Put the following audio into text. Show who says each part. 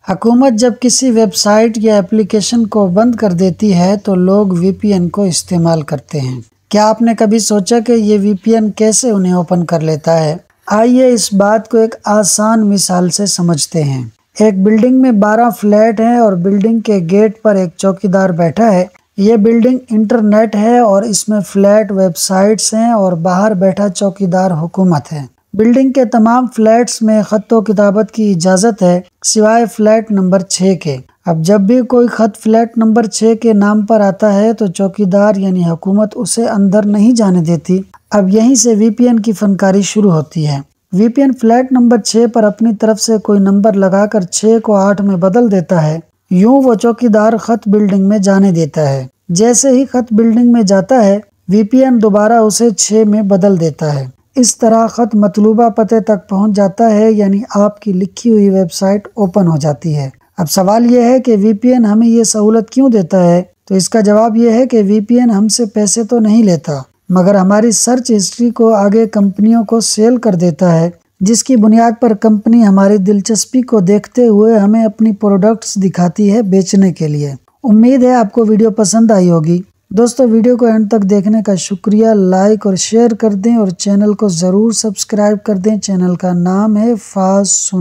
Speaker 1: حکومت جب کسی ویب سائٹ یا اپلیکیشن کو بند کر دیتی ہے تو لوگ وی پی این کو استعمال کرتے ہیں۔ کیا آپ نے کبھی سوچا کہ یہ وی پی این کیسے انہیں اوپن کر لیتا ہے؟ آئیے اس بات کو ایک آسان مثال سے سمجھتے ہیں۔ ایک بلڈنگ میں 12 فلیٹ ہیں اور بلڈنگ کے گیٹ پر ایک چوکیدار بیٹھا ہے۔ یہ بلڈنگ انٹرنیٹ ہے اور اس میں فلیٹ ویب سائٹس ہیں اور باہر بیٹھا چوکیدار حکومت ہے۔ بلڈنگ کے تمام فلیٹس میں خط و کتابت کی اجازت ہے سوائے فلیٹ نمبر 6 کے۔ اب جب بھی کوئی خط فلیٹ نمبر 6 کے نام پر آتا ہے تو چوکیدار یعنی حکومت اسے اندر نہیں جانے دیتی۔ اب یہیں سے وی پی این کی فنکاری شروع ہوتی ہے۔ وی پی این فلیٹ نمبر 6 پر اپنی طرف سے کوئی نمبر لگا کر 6 کو 8 میں بدل دیتا ہے۔ یوں وہ چوکیدار خط بلڈنگ میں جانے دیتا ہے۔ جیسے ہی خط بلڈنگ میں جاتا ہے وی پی این دوبارہ اسے 6 میں بدل دیتا ہے۔ اس طرح خط مطلوبہ پتے تک پہنچ جاتا ہے، یعنی آپ کی لکھی ہوئی ویب سائٹ اوپن ہو جاتی ہے۔ اب سوال یہ ہے کہ وی پی این ہمیں یہ سہولت کیوں دیتا ہے؟ تو اس کا جواب یہ ہے کہ وی پی این ہم سے پیسے تو نہیں لیتا، مگر ہماری سرچ ہسٹری کو آگے کمپنیوں کو سیل کر دیتا ہے، جس کی بنیاد پر کمپنی ہماری دلچسپی کو دیکھتے ہوئے ہمیں اپنی پروڈکٹس دکھاتی ہے بیچنے کے لیے۔ امید ہے آپ کو ویڈیو پسند آئی ہوگی۔ دوستو ویڈیو کو اینڈ تک دیکھنے کا شکریہ۔ لائک اور شیئر کر دیں اور چینل کو ضرور سبسکرائب کر دیں۔ چینل کا نام ہے فاسٹ سن۔